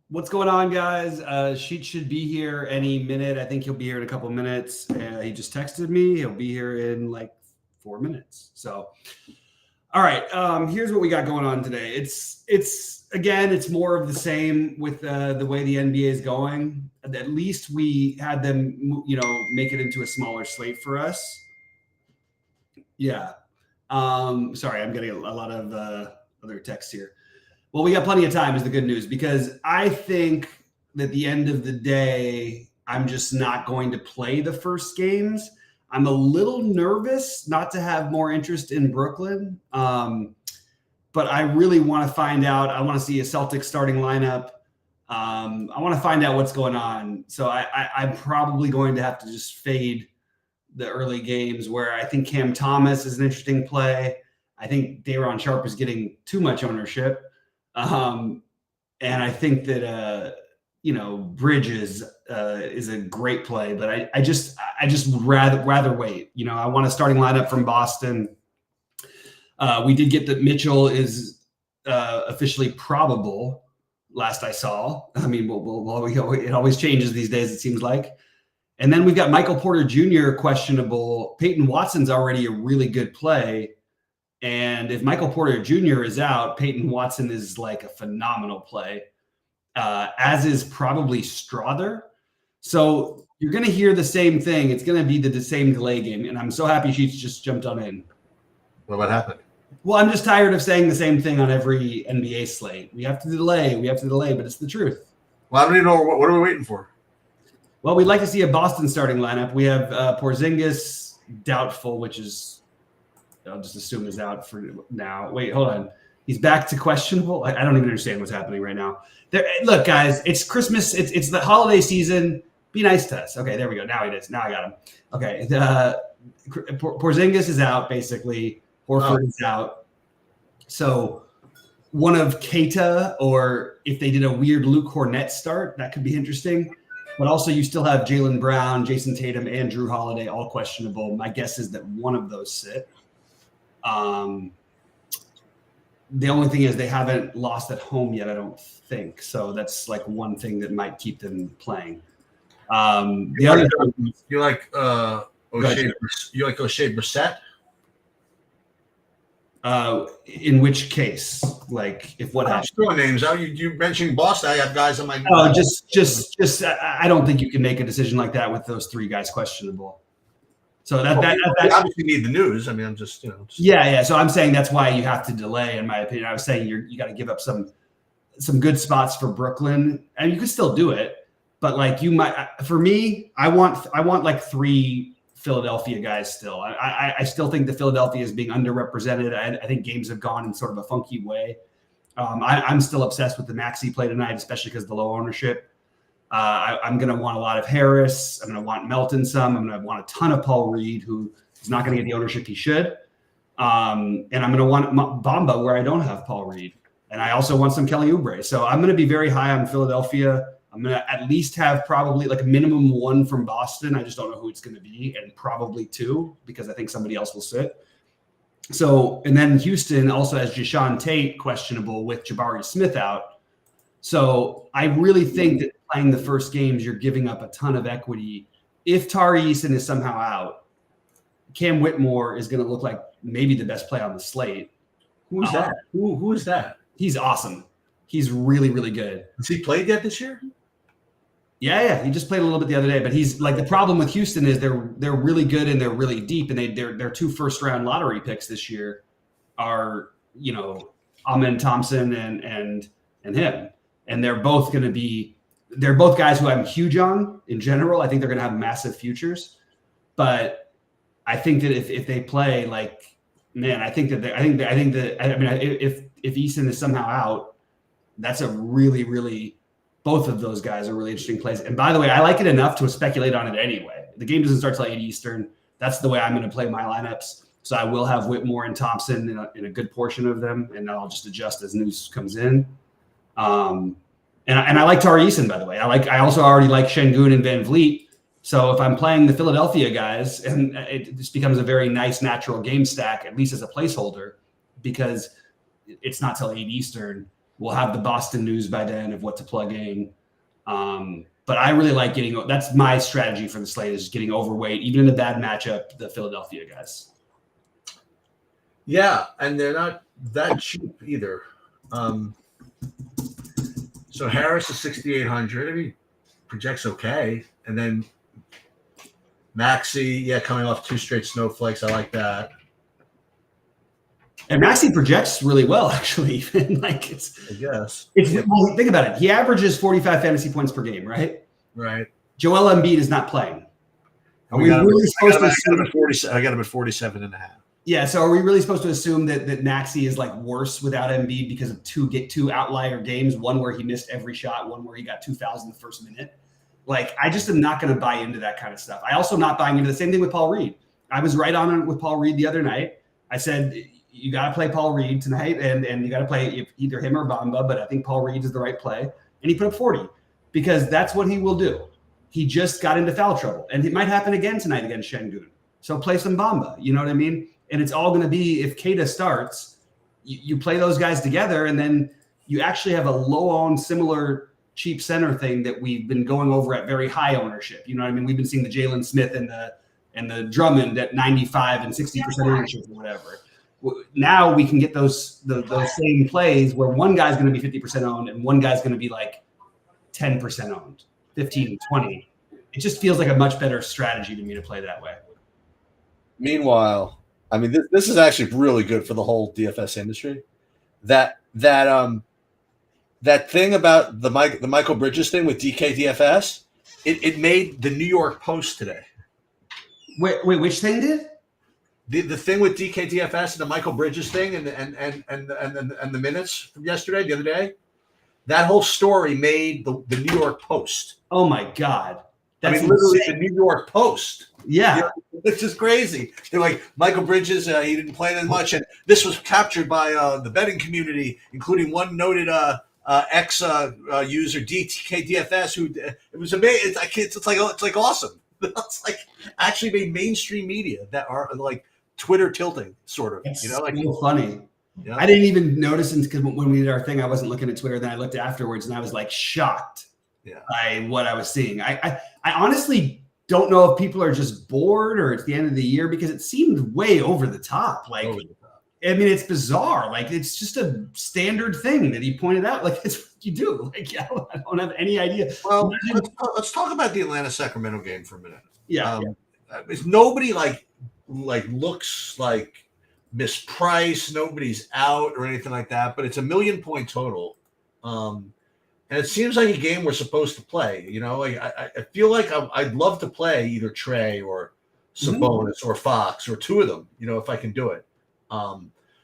What's going on, guys? Sheet should be here any minute. I think he'll be here in a couple minutes. He just texted me. He'll be here in like 4 minutes. So, all right. Here's what we got going on today. It's more of the same with the way the NBA is going. At least we had them, make it into a smaller slate for us. Yeah. Sorry, I'm getting a lot of other texts here. Well, we got plenty of time is the good news, because I think that at the end of the day, I'm just not going to play the first games. I'm a little nervous not to have more interest in Brooklyn, but I really want to find out. I want to see a Celtics starting lineup. I want to find out what's going on. So I'm probably going to have to just fade the early games, where I think Cam Thomas is an interesting play. I think Day'Ron Sharpe is getting too much ownership. And I think that, Bridges is a great play, but I just would rather wait. I want a starting lineup from Boston. We did get that Mitchell is officially probable. Last I saw. I mean, it always changes these days, it seems like. And then we've got Michael Porter Jr. questionable. Peyton Watson's already a really good play. And if Michael Porter Jr. is out, Peyton Watson is like a phenomenal play, as is probably Strother. So you're going to hear the same thing. It's going to be the same delay game. And I'm so happy Sheets just jumped on in. Well, what happened? Well, I'm just tired of saying the same thing on every NBA slate. We have to delay, but it's the truth. Well, I don't even know. What are we waiting for? Well, we'd like to see a Boston starting lineup. We have Porzingis doubtful, which is, I'll just assume is out for now. Wait, hold on. He's back to questionable. I don't even understand what's happening right now. Look, guys, it's Christmas. It's the holiday season. Be nice to us. Okay, there we go. Now it is. Now I got him. Okay. Porzingis is out, basically. Horford is out. So one of Keita, or if they did a weird Luke Kornet start, that could be interesting. But also you still have Jaylen Brown, Jason Tatum, and Drew Holiday all questionable. My guess is that one of those sit. The only thing is they haven't lost at home yet, I don't think. So that's like one thing that might keep them playing. The other you like O'Shea Brissett? In which case, like if what happens? I'm throwing names out. You mentioned Boston. I have guys on my. Oh, just I don't think you can make a decision like that with those three guys questionable. So that obviously need the news. I mean, I'm just Yeah. So I'm saying that's why you have to delay. In my opinion, I was saying you got to give up some good spots for Brooklyn, and you could still do it. But like you might, for me, I want like 3 Philadelphia guys still. I still think the Philadelphia is being underrepresented. I think games have gone in sort of a funky way. I'm still obsessed with the Maxey play tonight, especially because of the low ownership. I'm going to want a lot of Harris. I'm going to want Melton some. I'm going to want a ton of Paul Reed, who is not going to get the ownership he should. And I'm going to want Bamba where I don't have Paul Reed. And I also want some Kelly Oubre. So I'm going to be very high on Philadelphia. I'm going to at least have probably like a minimum 1 from Boston. I just don't know who it's going to be. And probably 2, because I think somebody else will sit. So, and then Houston also has Jashawn Tate questionable with Jabari Smith out. So I really think that playing the first games, you're giving up a ton of equity. If Tari Eason is somehow out, Cam Whitmore is going to look like maybe the best play on the slate. Who's that? Who is that? He's awesome. He's really, really good. Has he played yet this year? Yeah. He just played a little bit the other day, but he's like, the problem with Houston is they're really good and they're really deep, and their 2 first-round lottery picks this year are, Amen Thompson and him. And they're both guys who I'm huge on in general. I think they're going to have massive futures, but I think that if they play, like, man, if Eason is somehow out, that's a really, really, both of those guys are really interesting plays. And by the way, I like it enough to speculate on it anyway. The game doesn't start till 8 Eastern. That's the way I'm going to play my lineups. So I will have Whitmore and Thompson in a good portion of them, and I'll just adjust as news comes in. And I like Tari Eason, by the way. I also already like Şengün and Van Vliet. So if I'm playing the Philadelphia guys, and it just becomes a very nice natural game stack, at least as a placeholder, because it's not till 8 Eastern. We'll have the Boston news by then of what to plug in. But I really like that's my strategy for the slate is getting overweight, even in a bad matchup, the Philadelphia guys. Yeah, and they're not that cheap either. So Harris is 6,800. I mean, projects okay. And then Maxey, coming off 2 straight snowflakes. I like that. And Maxey projects really well, actually. Like I guess. Well, think about it. He averages 45 fantasy points per game, right? Right. Joel Embiid is not playing. Are we really supposed to assume? I got him at 47.5. Yeah. So are we really supposed to assume that Maxey is like worse without Embiid because of two outlier games, one where he missed every shot, one where he got 2 fouls in the first minute? Like, I just am not going to buy into that kind of stuff. I also not buying into the same thing with Paul Reed. I was right on it with Paul Reed the other night. I said, you got to play Paul Reed tonight, and you got to play either him or Bamba, but I think Paul Reed is the right play. And he put up 40 because that's what he will do. He just got into foul trouble, and it might happen again tonight against Şengün. So play some Bamba. You know what I mean? And it's all going to be, if Keita starts, you play those guys together, and then you actually have a low-owned, similar cheap center thing that we've been going over at very high ownership. You know what I mean? We've been seeing the Jalen Smith and the Drummond at 95 and 60% ownership or whatever. Now we can get those same plays where one guy's going to be 50% owned and one guy's going to be like 10% owned, 15, 20. It just feels like a much better strategy to me to play that way. Meanwhile, I mean, this is actually really good for the whole DFS industry. That thing about the Michael Bridges thing with DK DFS, it made the New York Post today. Wait, which thing did? The thing with DK DFS and the Michael Bridges thing and the minutes from yesterday, the other day, that whole story made the New York Post. Oh my God. That's literally insane. the New York Post. Yeah. It's just crazy. They're like, Michael Bridges, he didn't play that much. And this was captured by the betting community, including one noted ex-user, DK DFS, who it was amazing. It's like awesome. It's like actually made mainstream media that are like Twitter tilting, sort of. It's like so funny. Yeah. I didn't even notice because when we did our thing, I wasn't looking at Twitter. Then I looked afterwards and I was like shocked by what I was seeing. I honestly don't know if people are just bored or it's the end of the year because it seemed way over the top. Like, I mean, it's bizarre. Like, it's just a standard thing that he pointed out. Like, it's what you do. Like, I don't have any idea. Well, let's talk about the Atlanta-Sacramento game for a minute. Yeah. Is nobody like looks like mispriced, nobody's out or anything like that, but it's a 1 million point total. And it seems like a game we're supposed to play. You know, like I feel like I'd love to play either Trey or Sabonis or Fox or two of them, you know, if I can do it.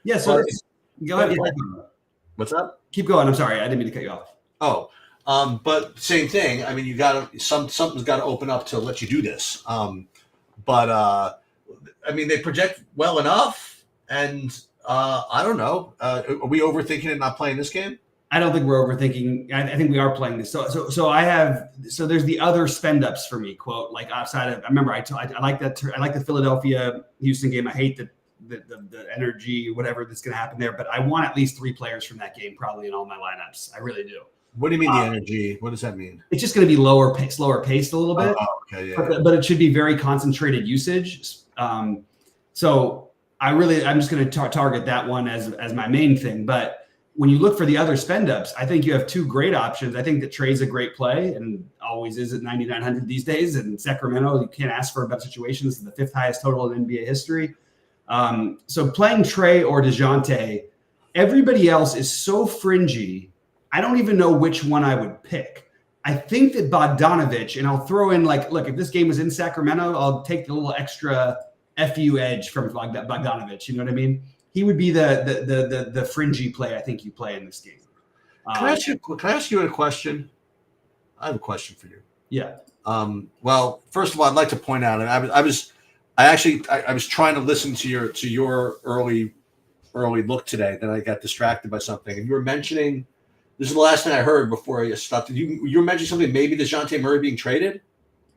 Yeah, so go ahead. What's up? Keep going. I'm sorry. I didn't mean to cut you off. Oh, but same thing. I mean, you got to something's got to open up to let you do this. But I mean, they project well enough, and I don't know. Are we overthinking it not playing this game? I don't think we're overthinking. I think we are playing this. So there's the other spend ups for me. Quote, like outside of, I remember I like that. I like the Philadelphia Houston game. I hate the energy, whatever that's going to happen there. But I want at least 3 players from that game probably in all my lineups. I really do. What do you mean the energy? What does that mean? It's just going to be slower paced a little bit. Okay, yeah. But it should be very concentrated usage. So I'm just going to target that one as my main thing. But when you look for the other spend ups, I think you have 2 great options. I think that Trey's a great play and always is at 9,900 these days. And Sacramento, you can't ask for a better situation. This is the 5th highest total in NBA history. So playing Trey or DeJounte, everybody else is so fringy. I don't even know which one I would pick. I think that Bogdanovich, and I'll throw in like, look, if this game was in Sacramento, I'll take the little extra FU edge from Bogdanovich. You know what I mean? He would be the fringy play I think you play in this game. Can I ask you a question? I have a question for you. Yeah. Well, first of all, I'd like to point out, and I was trying to listen to your early look today. Then I got distracted by something, and you were mentioning. This is the last thing I heard before I stopped. You were mentioning something. Maybe DeJounte Murray being traded.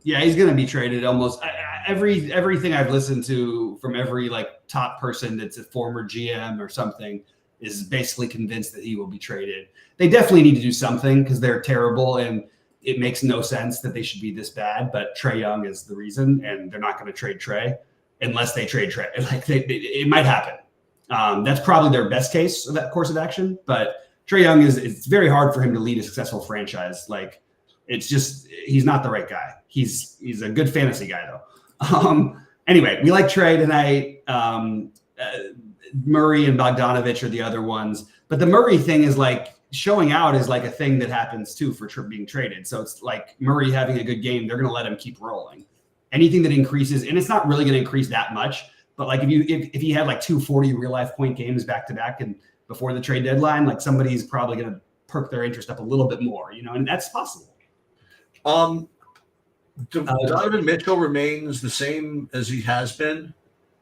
Yeah, he's going to be traded almost. Everything I've listened to from every like top person that's a former GM or something is basically convinced that he will be traded. They definitely need to do something because they're terrible, and it makes no sense that they should be this bad. But Trae Young is the reason, and they're not going to trade Trae unless they trade Trae. Like it might happen. That's probably their best case of that course of action. But Trae Young it's very hard for him to lead a successful franchise. Like it's just he's not the right guy. He's a good fantasy guy though. Anyway, we like Trae tonight. Murray and Bogdanovich are the other ones, but the Murray thing is like showing out is like a thing that happens too for being traded. So it's like Murray having a good game, they're going to let him keep rolling. Anything that increases, and it's not really going to increase that much, but like if he had like 240 real life point games back to back and before the trade deadline, like somebody's probably going to perk their interest up a little bit more, and that's possible. Donovan Mitchell remains the same as he has been.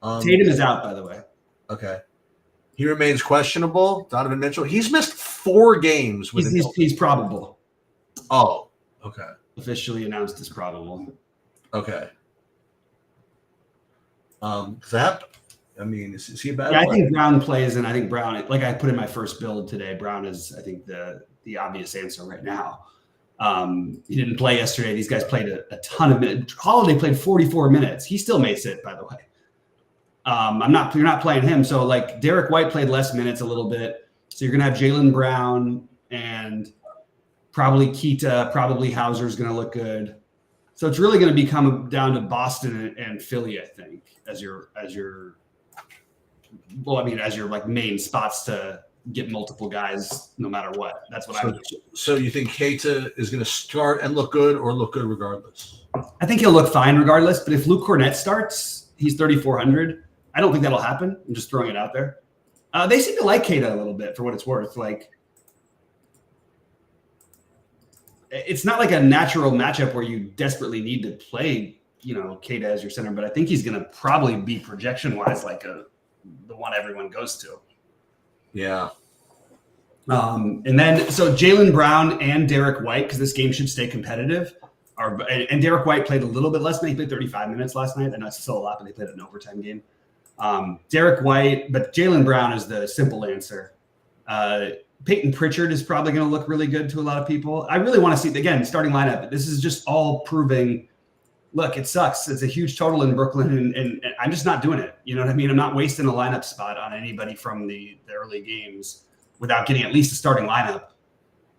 Tatum is out, by the way. Okay. He remains questionable. Donovan Mitchell. He's missed 4 games with He's probable. Oh, okay. Officially announced as probable. Okay. Is he a bad Yeah, I player? think Brown plays, and I think Brown, like I put in my first build today, Brown is, I think, the obvious answer right now. He didn't play yesterday. These guys played a ton of minutes. Holiday played 44 minutes. He still may sit, by the way. You're not playing him. So like Derek White played less minutes a little bit. So you're going to have Jaylen Brown and probably Keita, probably Hauser's going to look good. So it's really going to become down to Boston and Philly, I think, as your like main spots to get multiple guys no matter what. That's what I would do. So you think Keita is going to start and look good or look good regardless? I think he'll look fine regardless. But if Luke Cornett starts, he's 3,400. I don't think that'll happen. I'm just throwing it out there. They seem to like Keita a little bit for what it's worth. Like, it's not like a natural matchup where you desperately need to play, Keita as your center. But I think he's going to probably be projection-wise like the one everyone goes to. Yeah. And then so Jaylen Brown and Derek White, because this game should stay competitive. And Derek White played a little bit less than he played 35 minutes last night. I know it's still a lot, but they played an overtime game. Derek White, but Jaylen Brown is the simple answer. Peyton Pritchard is probably going to look really good to a lot of people. I really want to see, again, starting lineup. This is just all proving, look, it sucks. It's a huge total in Brooklyn, and I'm just not doing it. You know what I mean? I'm not wasting a lineup spot on anybody from the early games without getting at least a starting lineup.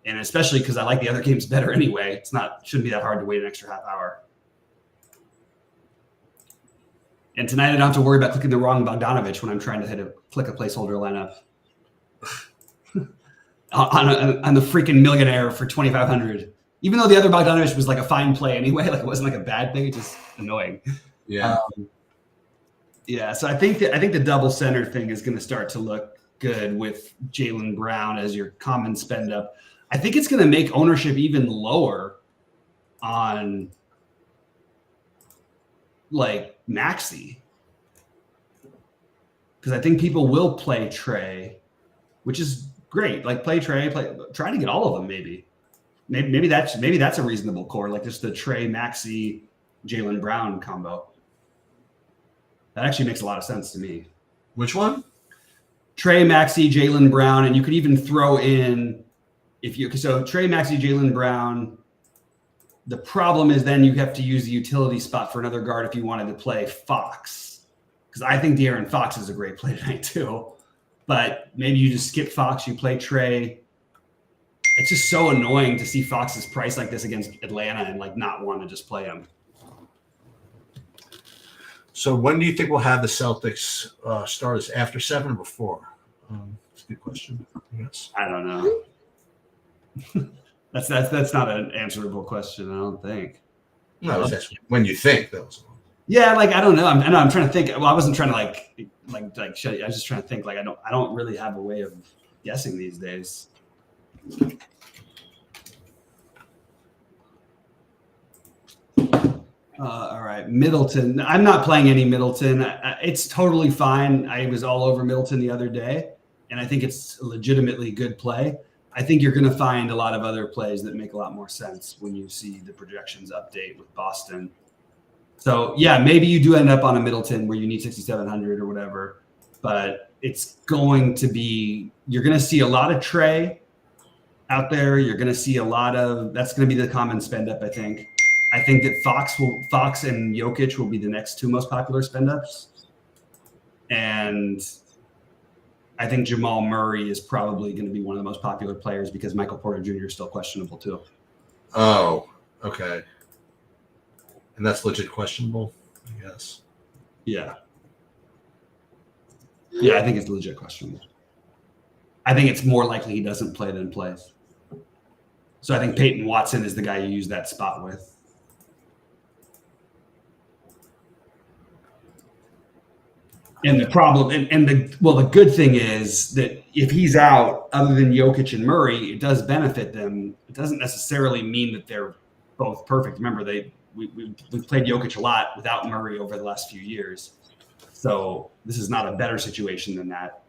And especially because I like the other games better anyway. Shouldn't be that hard to wait an extra half hour. And tonight I don't have to worry about clicking the wrong Bogdanovich when I'm trying to click a placeholder lineup on the freaking millionaire for 2,500. Even though the other Bogdanovich was like a fine play anyway, like it wasn't like a bad thing, it's just annoying. Yeah. So I think the double center thing is going to start to look good with Jaylen Brown as your common spend up. I think it's going to make ownership even lower on like Maxey, because I think people will play Trae, which is great. Like play Trae, try to get all of them. Maybe that's a reasonable core, like just the Trae, Maxey, Jaylen Brown combo. That actually makes a lot of sense to me. Which one? Trae, Maxey, Jaylen Brown, and you could even throw in Trae, Maxey, Jaylen Brown. The problem is then you have to use the utility spot for another guard if you wanted to play Fox, because I think De'Aaron Fox is a great play tonight too. But maybe you just skip Fox, you play Trae. It's just so annoying to see Fox's price like this against Atlanta and like not want to just play him. So when do you think we'll have the Celtics start? After 7 or before? That's a good question. Yes. I don't know. That's not an answerable question, I don't think. No, that's when you think those. Yeah, like I don't know. I'm trying to think. Well, I wasn't trying to like shut you. I was just trying to think. Like I don't really have a way of guessing these days. All right, Middleton. I'm not playing any Middleton. It's totally fine. I was all over Middleton the other day, and I think it's a legitimately good play. I think you're going to find a lot of other plays that make a lot more sense when you see the projections update with Boston. So, yeah, maybe you do end up on a Middleton where you need 6,700 or whatever, but it's going to be, you're going to see a lot of Trey out there. You're going to see a lot of, that's going to be the common spend up, I think. I think that Fox and Jokic will be the next two most popular spend ups. And I think Jamal Murray is probably going to be one of the most popular players because Michael Porter Jr. is still questionable too. Oh, okay. And that's legit questionable, I guess. Yeah. Yeah, I think it's legit questionable. I think it's more likely he doesn't play than plays. So I think Peyton Watson is the guy you use that spot with. And the problem, the good thing is that if he's out, other than Jokic and Murray, it does benefit them. It doesn't necessarily mean that they're both perfect. Remember, we played Jokic a lot without Murray over the last few years. So this is not a better situation than that.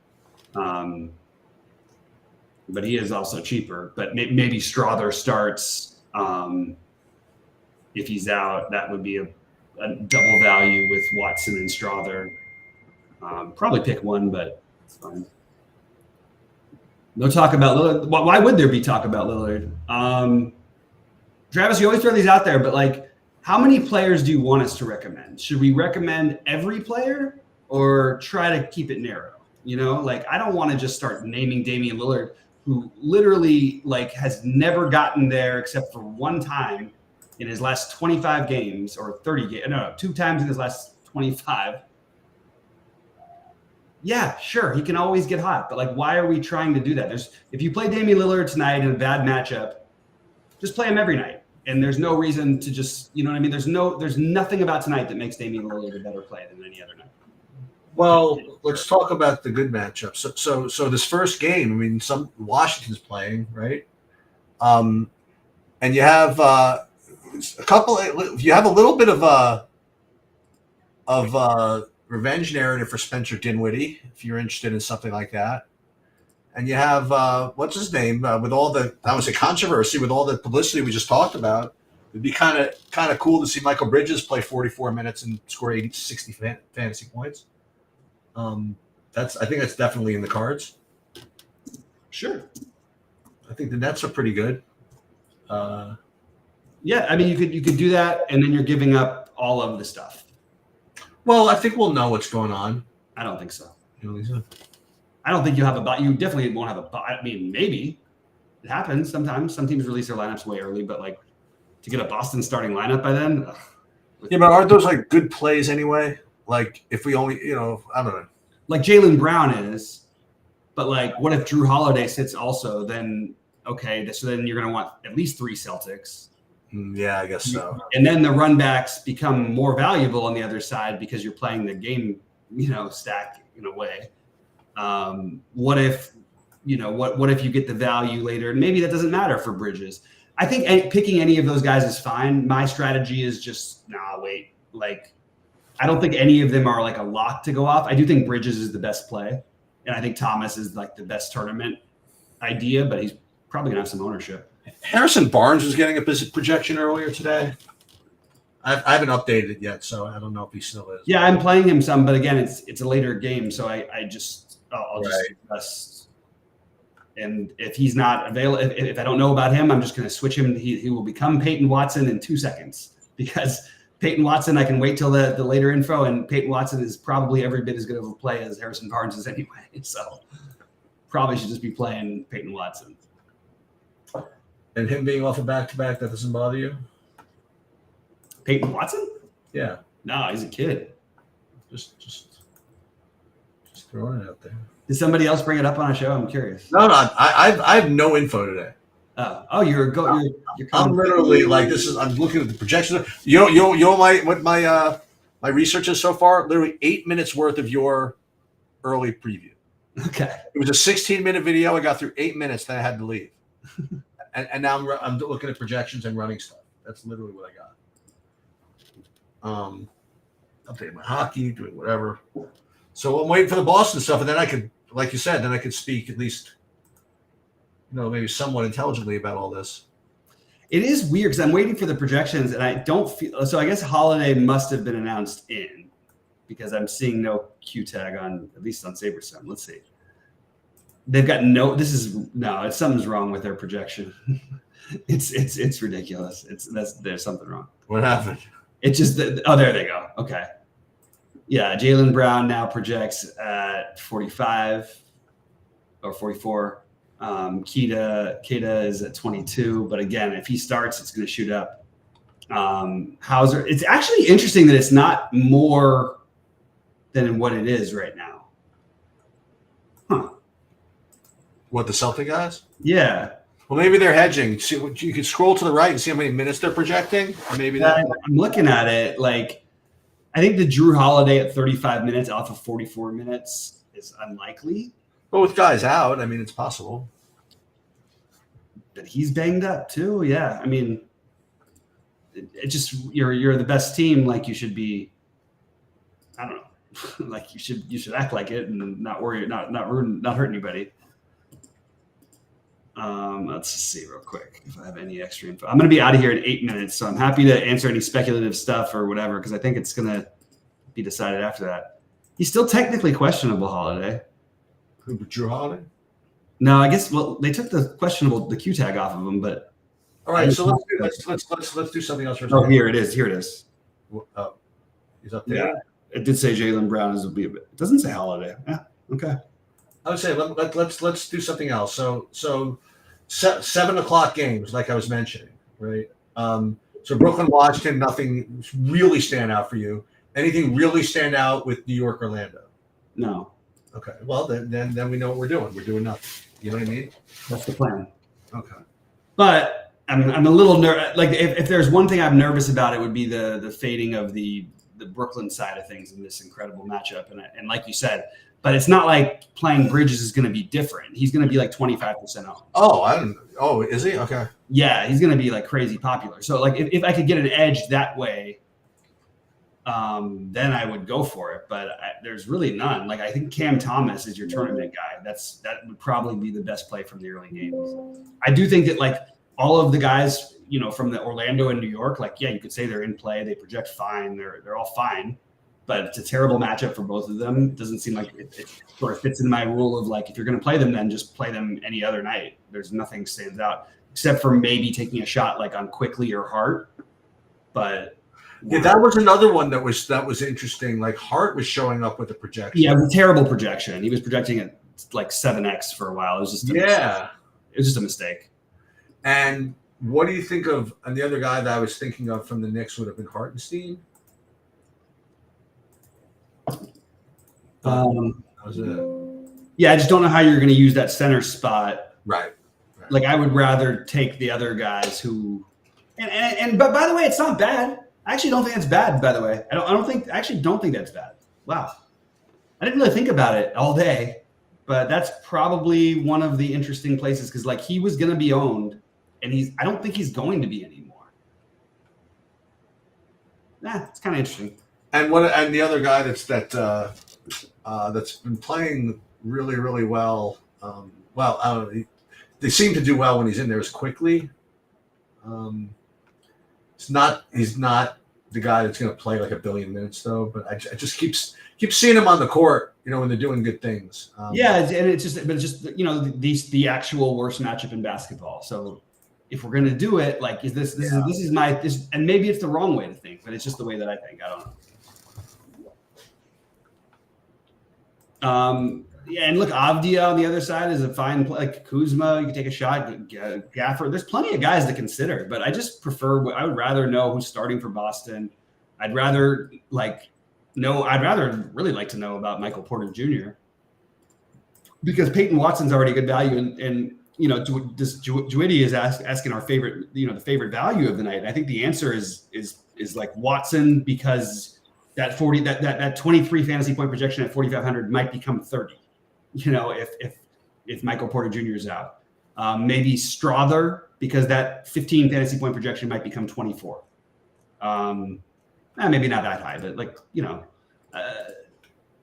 But he is also cheaper. But maybe Strother starts. If he's out, that would be a double value with Watson and Strother. Probably pick one, but it's fine. No talk about Lillard. Why would there be talk about Lillard? Travis, you always throw these out there, but like, how many players do you want us to recommend? Should we recommend every player or try to keep it narrow? You know, like, I don't want to just start naming Damian Lillard, who literally like has never gotten there except for one time in his last 25 games or 30 games. No, 2 times in his last 25. Yeah, sure, he can always get hot, but like, why are we trying to do that? If you play Damian Lillard tonight in a bad matchup, just play him every night. And there's no reason to just, you know what I mean? There's nothing about tonight that makes Damian Lillard a better play than any other night. Well, let's talk about the good matchups. So this first game, I mean, Washington's playing, right? And you have a couple. You have a little bit of revenge narrative for Spencer Dinwiddie, if you're interested in something like that. And you have what's his name with all the, I would say, controversy, with all the publicity we just talked about. It'd be kind of cool to see Michael Bridges play 44 minutes and score 60 fantasy points. I think that's definitely in the cards. Sure. I think the Nets are pretty good. Yeah, I mean, you could do that, and then you're giving up all of the stuff. Well, I think we'll know what's going on. I don't think so. You know, Lisa? I don't think you have a bot. You definitely won't have a bot. I mean, maybe it happens sometimes. Some teams release their lineups way early, but like to get a Boston starting lineup by then. Ugh. Yeah, but aren't those like good plays anyway? Like if we only, I don't know. Like Jaylen Brown is, but like, what if Drew Holiday sits also? Then okay, so then you're going to want at least 3 Celtics. Yeah, I guess so. And then the run backs become more valuable on the other side because you're playing the game, stack in a way. What if you get the value later? And maybe that doesn't matter for Bridges. I think picking any of those guys is fine. My strategy is just, wait. Like, I don't think any of them are like a lock to go off. I do think Bridges is the best play. And I think Thomas is like the best tournament idea, but he's probably going to have some ownership. Harrison Barnes was getting a projection earlier today. I haven't updated it yet, so I don't know if he still is. Yeah, I'm playing him some, but again, it's a later game, so I'll just adjust. And if he's not available, if I don't know about him, I'm just going to switch him. He will become Peyton Watson in 2 seconds because Peyton Watson, I can wait till the later info, and Peyton Watson is probably every bit as good of a play as Harrison Barnes is anyway. So probably should just be playing Peyton Watson. And him being off a back-to-back, that doesn't bother you? Peyton Watson? Yeah. No, he's a kid. Just throwing it out there. Did somebody else bring it up on a show? I'm curious. No, I have no info today. You're I'm literally like I'm looking at the projections. You know my research is so far. Literally 8 minutes worth of your early preview. Okay. It was a 16-minute video. I got through 8 minutes, then I had to leave. and now I'm looking at projections and running stuff. That's literally what I got. Updating my hockey, doing whatever. So I'm waiting for the Boston stuff, and then I could, like you said, speak at least, maybe somewhat intelligently about all this. It is weird because I'm waiting for the projections, and I don't feel so. I guess Holiday must have been announced in, because I'm seeing no Q tag on, at least on SaberSim. Let's see. They've got no. Something's wrong with their projection. It's ridiculous. There's something wrong. What happened? It's just there they go. Okay. Yeah, Jaylen Brown now projects at 45 or 44. Keita is at 22, but again, if he starts, it's going to shoot up. Hauser, it's actually interesting that it's not more than what it is right now. Huh. What, the Celtic guys? Yeah. Well, maybe they're hedging. See, you can scroll to the right and see how many minutes they're projecting. Or maybe that. I'm looking at it. Like, I think the Drew Holiday at 35 minutes off of 44 minutes is unlikely. But with guys out, I mean, it's possible. But he's banged up too. Yeah. I mean, it just you're the best team. Like, you should be. I don't know. Like, you should act like it and not worry, not hurt anybody. Let's see real quick if I have any extra info. I'm going to be out of here in 8 minutes, so I'm happy to answer any speculative stuff or whatever, because I think it's going to be decided after that. He's still technically questionable, Holiday. Who, Drew Holiday? No, I guess. Well, they took the Q tag off of him, but all right. So let's do something else for a oh, second. here it is. Here it is. Oh, he's up there. Yeah, it did say Jaylen Brown is a bit. It doesn't say Holiday. Yeah. Okay. I would say let's do something else. So 7 o'clock games, like I was mentioning, right? So Brooklyn, Washington, nothing really stand out for you. Anything really stand out with New York, Orlando? No. Okay. Well, then we know what we're doing. We're doing nothing. You know what I mean? That's the plan. Okay. But I'm a little nervous. Like, if there's one thing I'm nervous about, it would be the fading of the Brooklyn side of things in this incredible matchup. And like you said, but it's not like playing Bridges is going to be different. He's going to be like 25% off. Oh, is he? Okay. Yeah, he's going to be like crazy popular. So like if I could get an edge that way, then I would go for it. But there's really none. Like, I think Cam Thomas is your tournament guy. That would probably be the best play from the early games. I do think that, like, all of the guys, from the Orlando and New York, like, yeah, you could say they're in play. They project fine. They're all fine. But it's a terrible matchup for both of them. It doesn't seem like it sort of fits in my rule of, like, if you're going to play them, then just play them any other night. There's nothing stands out except for maybe taking a shot like on Quickly or Hart. But yeah, that was another one that was interesting. Like, Hart was showing up with a projection. Yeah, it was a terrible projection. He was projecting at like 7x for a while. It was just it was just a mistake. And what do you think of? And the other guy that I was thinking of from the Knicks would have been Hartenstein. That was it. Yeah, I just don't know how you're going to use that center spot. Right. Like, I would rather take the other guys who, but by the way, it's not bad. I actually don't think it's bad. By the way, I actually don't think that's bad. Wow, I didn't really think about it all day, but that's probably one of the interesting places, because, like, he was going to be owned, and I don't think he's going to be anymore. It's kind of interesting. And the other guy that's been playing really, really well. They seem to do well when he's in there is Quickly. He's not the guy that's going to play like a billion minutes though. But I just keep seeing him on the court. When they're doing good things. It's just the actual worst matchup in basketball. So if we're going to do it, like, this is my, and maybe it's the wrong way to think, but it's just the way that I think. I don't know. And look, Avdia on the other side is a fine play. Like Kuzma, you can take a shot. Gafford, there's plenty of guys to consider, but I just prefer. I would rather know who's starting for Boston. I'd rather really like to know about Michael Porter Jr. because Peyton Watson's already good value, and Juidi is asking our favorite, the favorite value of the night. And I think the answer is like Watson, because that 23 fantasy point projection at 4,500 might become 30. If Michael Porter Jr. is out, maybe Strother, because that 15 fantasy point projection might become 24. Maybe not that high, but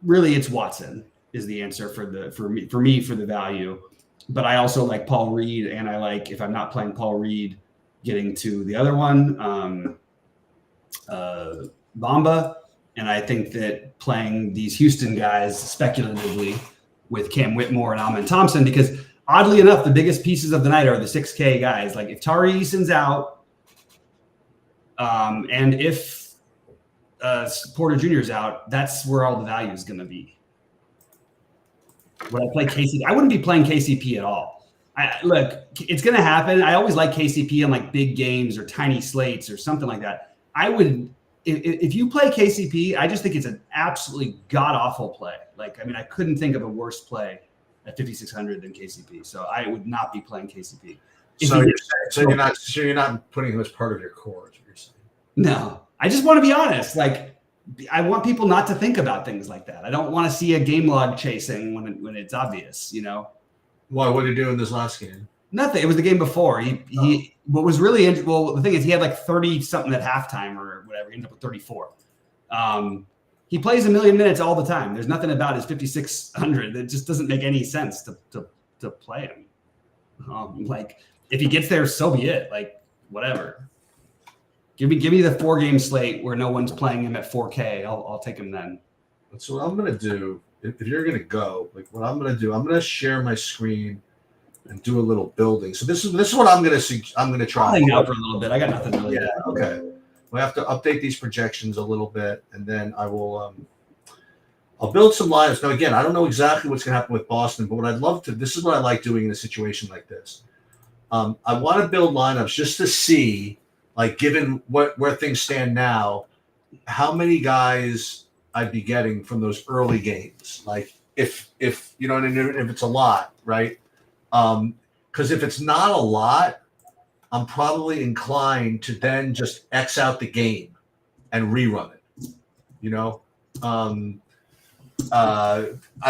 really it's Watson is the answer for me for the value. But I also like Paul Reed, and I like, if I'm not playing Paul Reed, getting to the other one, Bamba. And I think that playing these Houston guys speculatively with Cam Whitmore and Amin Thompson, because oddly enough, the biggest pieces of the night are the 6K guys. Like if Tari Eason's out, and if Porter Jr. is out, that's where all the value is going to be. Would I play KCP? I wouldn't be playing KCP at all. Look, it's going to happen. I always like KCP on like big games or tiny slates or something like that. I would, if you play KCP, I just think it's an absolutely god awful play. Like, I mean, I couldn't think of a worse play at 5,600 than KCP. So I would not be playing KCP. So you're not putting him as part of your core, is what you're saying. No, I just want to be honest. Like, I want people not to think about things like that. I don't want to see a game log chasing when it's obvious, you know. Why? What did he do in this last game? Nothing. It was the game before. He what was really interesting. Well, the thing is, he had like 30 something at halftime or whatever. He ended up with 34. He plays a million minutes all the time. There's nothing about his 5,600 that just doesn't make any sense to play him. Like if he gets there, so be it. Like whatever. Give me the 4-game slate where no one's playing him at 4K. I'll take him then. That's what I'm gonna do. If you're gonna go, like what I'm gonna do, I'm gonna share my screen and do a little building. So this is what I'm gonna see. I'm gonna try. I'll hang out for a little bit. I got nothing really. Yeah. Okay. We have to update these projections a little bit, and then I will. I'll build some lineups. Now, again, I don't know exactly what's gonna happen with Boston, but what I'd love to. This is what I like doing in a situation like this. I want to build lineups just to see, like, given where things stand now, how many guys I'd be getting from those early games. Like, if you know, if it's a lot, right? Because if it's not a lot, I'm probably inclined to then just X out the game and rerun it. You know, I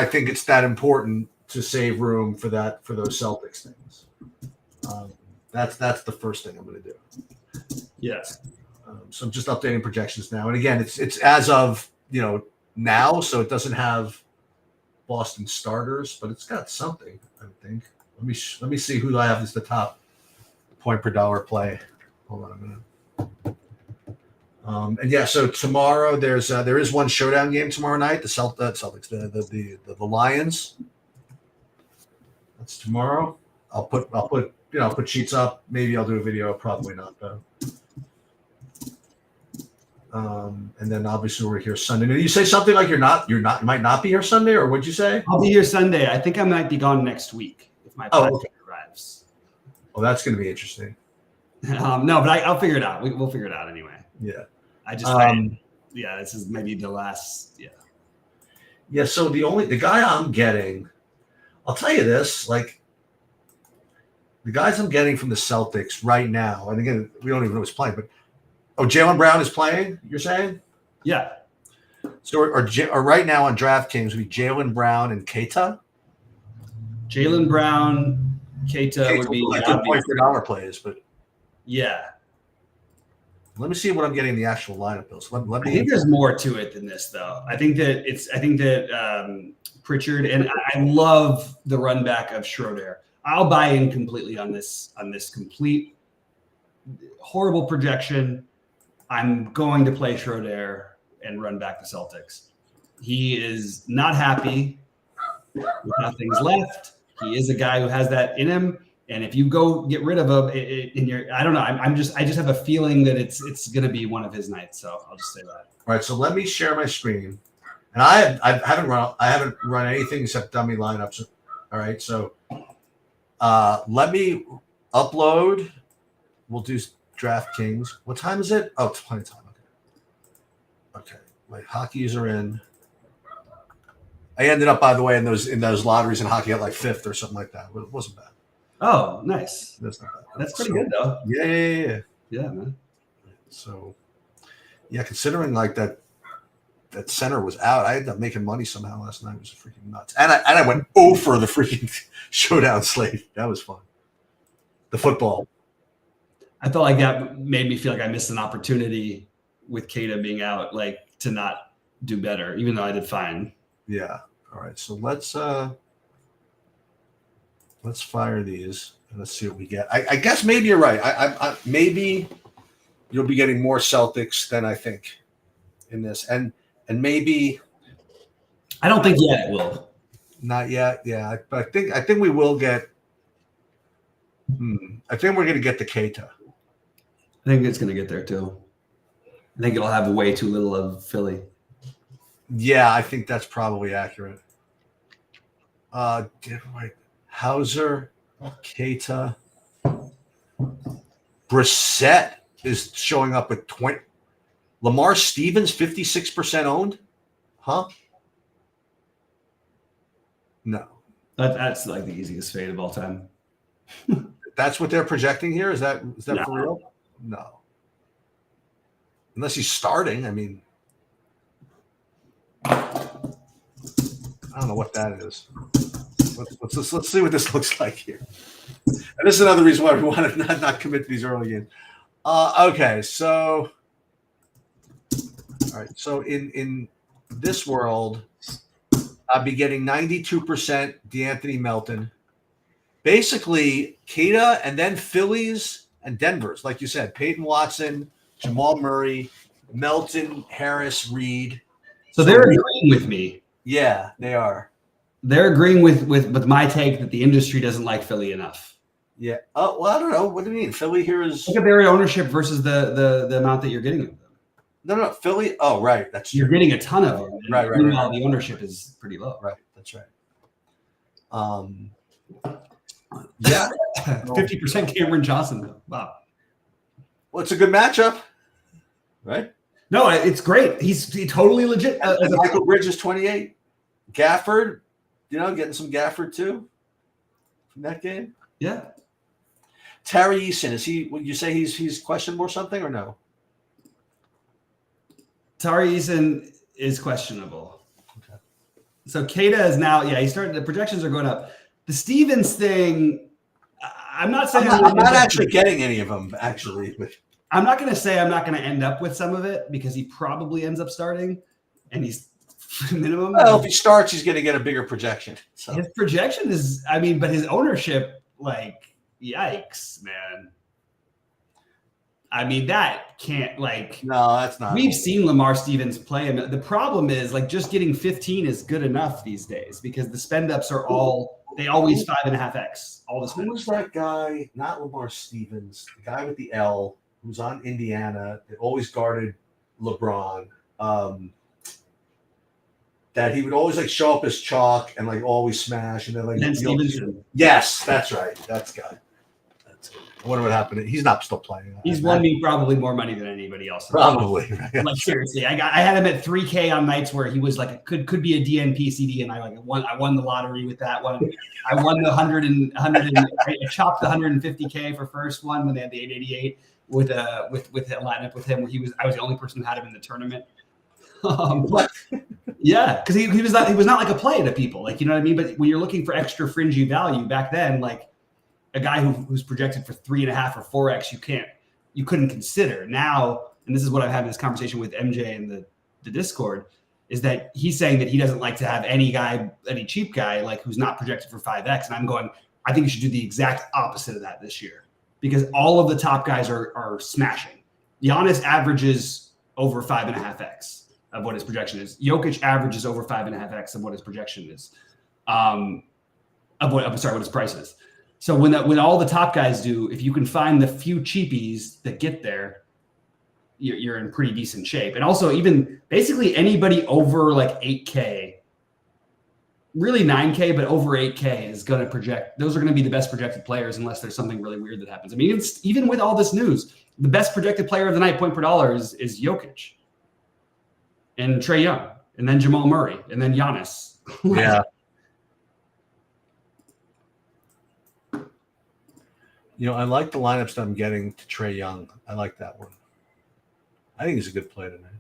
think it's that important to save room for those Celtics things. That's the first thing I'm going to do. Yes. So I'm just updating projections now, and again, it's as of now, so it doesn't have Boston starters, but it's got something. I think. Let me see who I have as the top point per dollar play. Hold on a minute. And yeah, so tomorrow there is one showdown game tomorrow night. The Celtics, the Lions. That's tomorrow. I'll put sheets up. Maybe I'll do a video. Probably not though. And then obviously we're here Sunday. Did you say something like you might not be here Sunday, or what'd you say? I'll be here Sunday. I think I might be gone next week if my podcast arrives. Oh, that's going to be interesting. No, but I'll figure it out. We'll figure it out anyway. Yeah. This is maybe the last. Yeah. Yeah. So the guy I'm getting, I'll tell you this, like the guys I'm getting from the Celtics right now, and again, we don't even know who's playing, but Jaylen Brown is playing, you're saying? Yeah. So or right now on DraftKings would be Jaylen Brown and Keita? Jaylen Brown, Keita would be like point per dollar plays, but yeah. Let me see what I'm getting in the actual lineup bills. Let me. I think there's more to it than this, though. I think that Pritchard, and I love the run back of Schroeder. I'll buy in completely on this complete horrible projection. I'm going to play Schroeder and run back the Celtics. He is not happy with how things left. He is a guy who has that in him. And if you go get rid of him, I don't know. I just have a feeling that it's going to be one of his nights. So I'll just say that. All right. So let me share my screen. And I haven't run anything except dummy lineups. All right. So let me upload. We'll do DraftKings. What time is it? Oh, it's plenty of time. Okay. My hockeys are in. I ended up, by the way, in those lotteries in hockey at like 5th or something like that. It wasn't bad. Oh, nice. That's not bad. That's pretty good though. Yeah. Yeah, man. So, yeah, considering like that center was out, I ended up making money somehow last night. It was freaking nuts. And I went for the freaking showdown slate. That was fun. The football. I felt like that made me feel like I missed an opportunity with Keita being out, like to not do better, even though I did fine. Yeah. All right. So let's fire these and let's see what we get. I guess maybe you're right. I maybe you'll be getting more Celtics than I think in this. And and maybe I don't think yet it will. not yet. Yeah, but I think we will get. I think we're going to get the Keita. I think it's going to get there too. I think it'll have way too little of Philly. Yeah, I think that's probably accurate. Hauser, Keita, Brissett is showing up with 20. Lamar Stevens, 56% owned? Huh? No. That's like the easiest fade of all time. That's what they're projecting here? Is that No. for real? No. Unless he's starting. I mean, I don't know what that is. Let's see what this looks like here. And this is another reason why we want to not commit to these early games. Okay, so all right. So in this world, I'll be getting 92% DeAnthony Melton. Basically, Keita and then Phillies and Denver's, like you said, Peyton Watson, Jamal Murray, Melton, Harris, Reed. So they're agreeing with me. Yeah, they are. They're agreeing with my take that the industry doesn't like Philly enough. Yeah. Oh, well, I don't know. What do you mean? Philly here is Look at their ownership versus the amount that you're getting of them. no. Philly. Oh, right. That's true. You're getting a ton of them. Right. Meanwhile, the ownership is pretty low. Right. That's right. Yeah. 50% Cameron Johnson, though. Wow. Well, it's a good matchup, right? No, it's great. He's totally legit. And Michael Bridges, 28. Gafford, getting some Gafford too from that game. Yeah. Terry Eason, would you say he's questionable or something or no? Tari Eason is questionable. Okay. So Keita is now, the projections are going up. The Stevens thing, I'm not saying I'm not actually getting any of them, actually. But I'm not going to say I'm not going to end up with some of it because he probably ends up starting and he's minimum. well, if he starts, he's going to get a bigger projection. So His projection is, but his ownership, yikes, man. I mean, that can't, no, that's not. we've seen Lamar Stevens play him. The problem is, just getting 15 is good enough these days because the spend ups are they always 5.5x. All the spend Who was that guy? Not Lamar Stevens, the guy with the L who's on Indiana that always guarded LeBron. That he would always show up as chalk and always smash and then Ben Stevenson. Yes, that's right. That's guy. That's it. I wonder what happened. He's not still playing. He's won me probably more money than anybody else. Probably. Right? Seriously, I had him at 3K on nights where he was could be a DNP CD, and I won the lottery with that one. I won the 100 I chopped the 150K for first one when they had the 888 with a lineup with him where I was the only person who had him in the tournament. Yeah, because he was not like a play to people, you know what I mean. But when you're looking for extra fringy value back then, a guy who's projected for 3.5 or 4x, you couldn't consider. Now, and this is what I've had this conversation with MJ in the Discord, is that he's saying that he doesn't like to have any cheap guy who's not projected for 5x, and I'm going, I think you should do the exact opposite of that this year because all of the top guys are smashing. Giannis averages over 5.5x. Of what his projection is. Jokic averages over 5.5x of what his projection is. What his price is. So when all the top guys do, if you can find the few cheapies that get there, you're in pretty decent shape. And also even basically anybody over 8K, really 9K, but over 8K is going to project. Those are going to be the best projected players unless there's something really weird that happens. I mean, even with all this news, the best projected player of the night, point per dollar, is Jokic. And Trae Young, and then Jamal Murray, and then Giannis. Yeah. I like the lineups that I'm getting to Trae Young. I like that one. I think he's a good player tonight.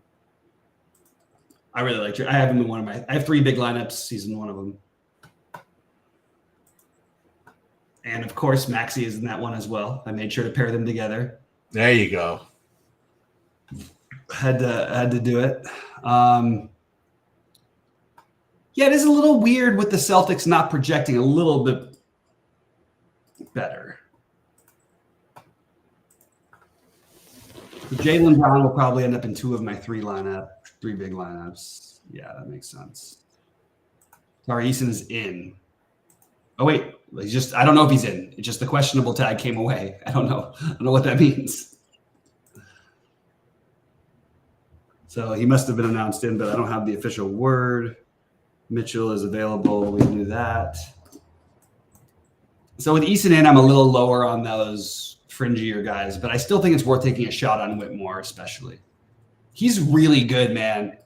I really like Trae. I have him in I have 3 big lineups. He's in one of them. And of course, Maxey is in that one as well. I made sure to pair them together. There you go. Had to do it. Yeah, it is a little weird with the Celtics not projecting a little bit better. Jaylen Brown will probably end up in 2 of my 3 lineup. 3 big lineups. Yeah, that makes sense. Sorry, Eason is in. Oh wait, he's just. I don't know if he's in. It's just the questionable tag came away. I don't know. I don't know what that means. So he must have been announced in, but I don't have the official word. Mitchell is available. We knew that. So with Eason in, I'm a little lower on those fringier guys, but I still think it's worth taking a shot on Whitmore, especially. He's really good, man.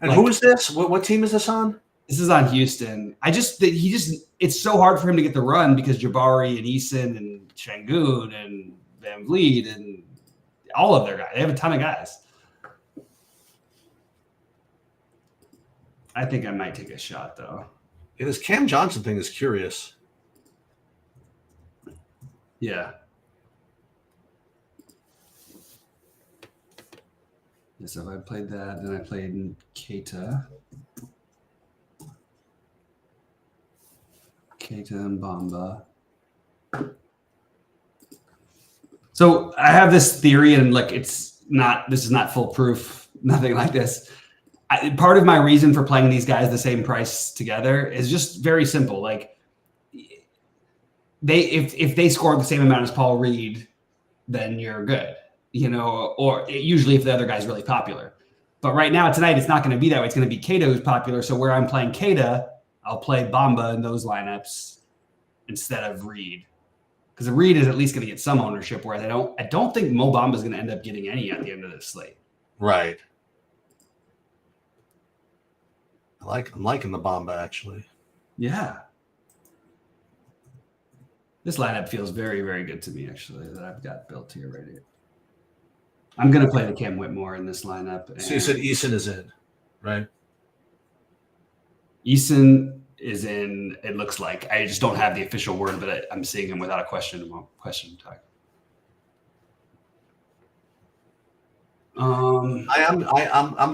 And who is this? What team is this on? This is on Houston. It's so hard for him to get the run because Jabari and Eason and Şengün and Van Vliet and all of their guys. They have a ton of guys. I think I might take a shot, though. Yeah, this Cam Johnson thing is curious. Yeah. So I played that. Then I played Keita. Keita and Bamba. So I have this theory, and like this is not foolproof, nothing like this. Part of my reason for playing these guys the same price together is just very simple. Like if they score the same amount as Paul Reed, then you're good, or usually if the other guy's really popular. But right now, tonight, it's not going to be that way. It's going to be Keita who's popular. So where I'm playing Keita, I'll play Bamba in those lineups instead of Reed. Because Reed is at least going to get some ownership, whereas I don't think Mo Bamba is going to end up getting any at the end of this slate. Right. I'm liking the Bamba, actually. Yeah. This lineup feels very, very good to me, actually, that I've got built here right here. I'm going to play the Cam Whitmore in this lineup. So you said Eason is in, right? Eason is in, it looks like. I just don't have the official word, but I'm seeing him without a question tag. I'm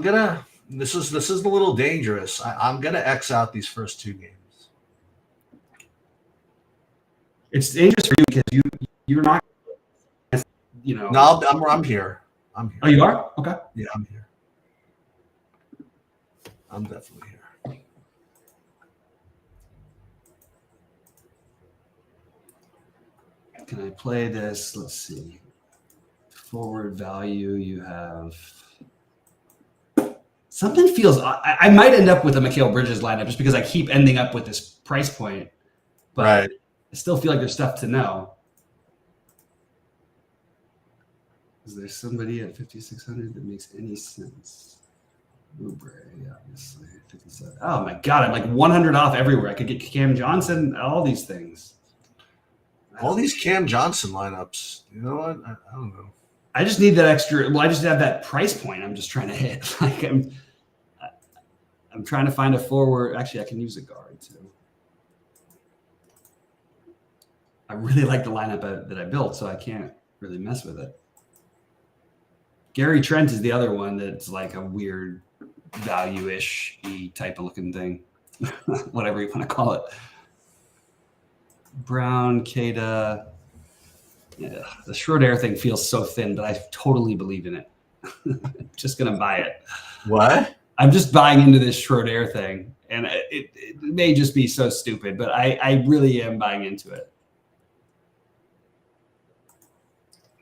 gonna. This is a little dangerous. I'm gonna X out these first 2 games. It's dangerous for you because you're not, No, I'm here. I'm here. Oh, you are? Okay. Yeah, I'm here. I'm definitely here. Can I play this? Let's see. Forward value, you have. Something feels. I might end up with a Mikal Bridges lineup just because I keep ending up with this price point. But Right. I still feel like there's stuff to know. Is there somebody at 5,600 that makes any sense? Oubre, obviously. 57. Oh my God, I'm like 100 off everywhere. I could get Cam Johnson, all these things. All these Cam Johnson lineups. You know what? I don't know. I just need that extra. Well, I just have that price point. I'm just trying to hit. Like I'm trying to find a forward. Actually, I can use a guard too. I really like the lineup that I built, so I can't really mess with it. Gary Trent is the other one that's like a weird value-ish type of looking thing, whatever you want to call it. Brown, Keita. Yeah, the Schroeder thing feels so thin, but I totally believe in it. I'm just going to buy it. What? I'm just buying into this Schroeder thing, and it may just be so stupid, but I really am buying into it.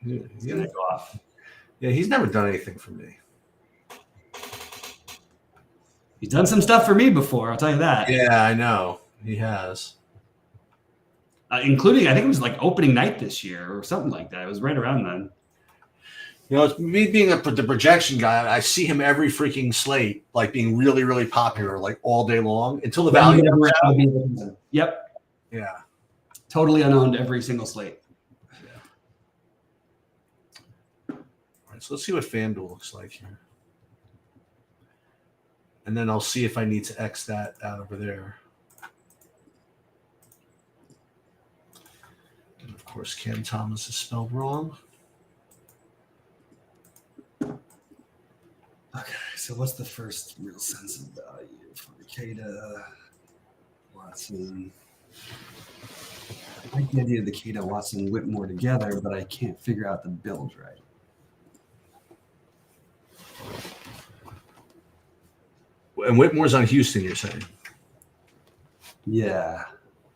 It's going to go off. Yeah, he's never done anything for me. He's done some stuff for me before, I'll tell you that. Yeah, I know. He has. Including, I think it was like opening night this year or something like that. It was right around then. You know, it's me being the projection guy. I see him every freaking slate, like being really, really popular, like all day long until the value. Yep. Yeah. Totally unowned every single slate. Yeah. All right, so let's see what FanDuel looks like here. And then I'll see if I need to X that out over there. And of course, Cam Thomas is spelled wrong. Okay, so what's the first real sense of value for Keita, Watson? I like the idea of the Keita, Watson, Whitmore together, but I can't figure out the build right. And Whitmore's on Houston, you're saying? Yeah.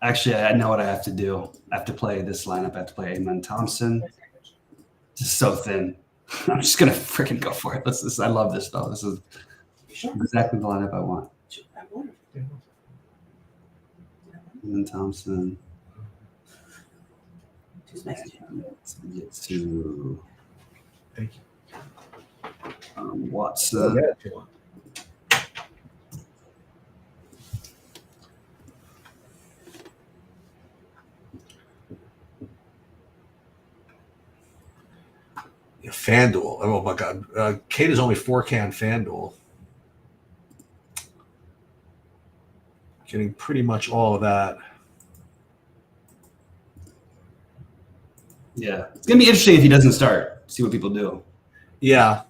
Actually, I know what I have to do. I have to play this lineup. I have to play Amen Thompson. Just so thin. I'm just gonna freaking go for it. I love this though. This is exactly the lineup I want. Amen Thompson. Let's get to Thank you. Watson. Yeah, if you want. Yeah, FanDuel. Oh my God. Kate is only 4K on FanDuel. Getting pretty much all of that. Yeah, it's gonna be interesting if he doesn't start. See what people do. Yeah.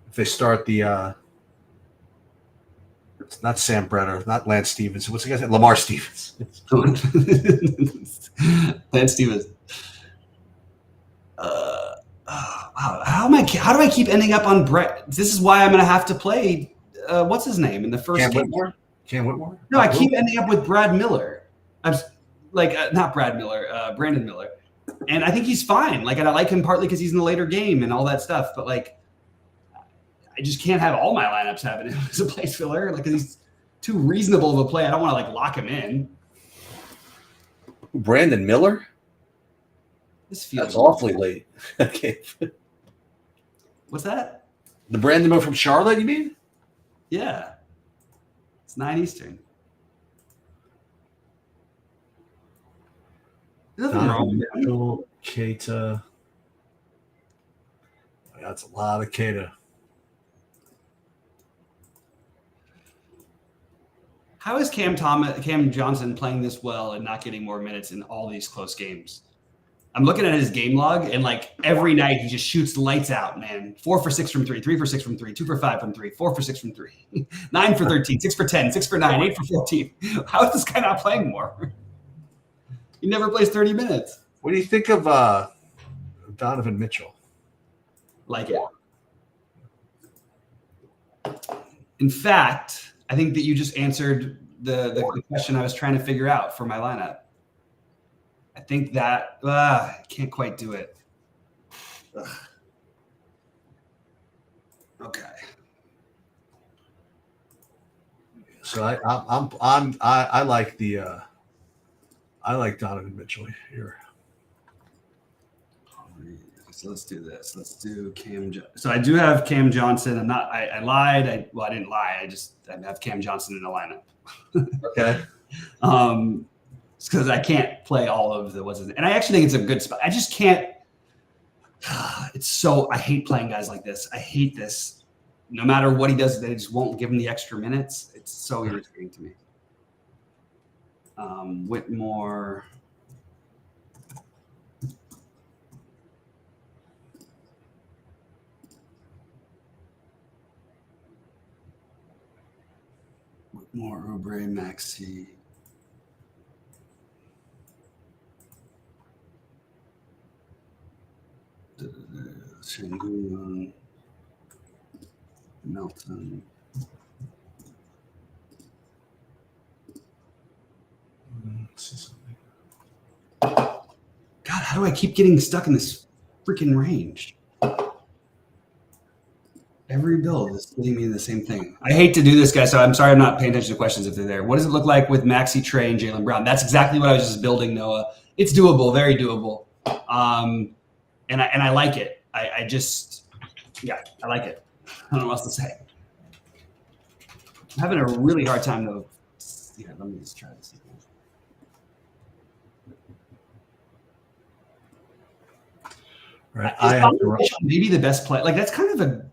If they start the it's not Sam Brenner, not Lance Stevens. What's the guy's name? Lamar Stevens. Lance Stevens. Wow. How do I keep ending up on Brett? This is why I'm gonna have to play. What's his name in the first Cam game? Whitmore? Cam Whitmore? No, I keep ending up with Brad Miller. I'm like not Brad Miller, Brandon Miller, and I think he's fine. Like, and I like him partly because he's in the later game and all that stuff. But like, I just can't have all my lineups having him as a place filler. Like, 'cause he's too reasonable of a play. I don't want to like lock him in. Brandon Miller? This feels That's awfully late. Okay. What's that? The Brandon Miller from Charlotte, you mean? Yeah, it's 9 Eastern. There's nothing wrong with him. Mitchell, Keita. That's a lot of Keita. How is Cam Johnson playing this well and not getting more minutes in all these close games? I'm looking at his game log, and like every night he just shoots lights out, man. 4 for 6 from 3, 3 for 6 from 3, 2 for 5 from 3, 4 for 6 from 3, 9 for 13, 6 for 10, 6 for 9, 8 for 14. How is this guy not playing more? He never plays 30 minutes. What do you think of Donovan Mitchell? Like it. In fact, I think that you just answered the question I was trying to figure out for my lineup. I think that I can't quite do it. Ugh. Okay. So I like the I like Donovan Mitchell here. So let's do this. Let's do Cam. So I do have Cam Johnson. I lied. I didn't lie. I have Cam Johnson in the lineup. Okay. Because I can't play all of the and I actually think it's a good spot. I just can't. I hate playing guys like this. I hate this. No matter what he does, they just won't give him the extra minutes. It's so irritating to me. Whitmore. Whitmore, Oubre, Maxey. Şengün, Melton. God, how do I keep getting stuck in this freaking range? Every build is leading me to the same thing. I hate to do this, guys, so I'm sorry I'm not paying attention to questions if they're there. What does it look like with Maxey, Trey, and Jaylen Brown? That's exactly what I was just building, Noah. It's doable, very doable. And I like it. I like it. I don't know what else to say. I'm having a really hard time though. Yeah, let me just try this again. Right. I have to maybe the best play. Like that's kind of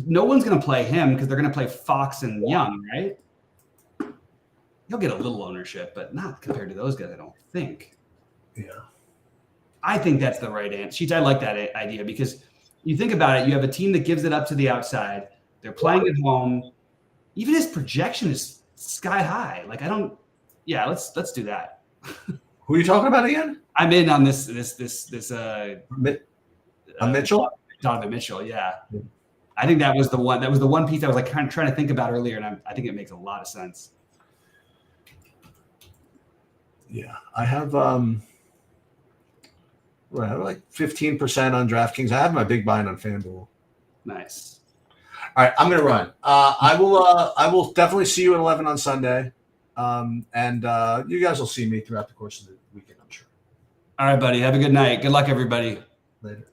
no one's going to play him because they're going to play Fox and Young, right? He'll get a little ownership, but not compared to those guys, I don't think. Yeah. I think that's the right answer. Sheets, I like that idea because you think about it, you have a team that gives it up to the outside. They're playing at home. Even his projection is sky high. Like let's do that. Who are you talking about again? I'm in on this Mitchell? Donovan Mitchell, yeah. I think that was the one. That was the one piece I was like kind of trying to think about earlier, and I think it makes a lot of sense. Yeah, I have like 15% on DraftKings. I have my big buy-in on FanDuel. Nice. All right, I'm gonna run. I will definitely see you at 11 on Sunday, and you guys will see me throughout the course of the weekend, I'm sure. All right, buddy. Have a good night. Good luck, everybody. Later.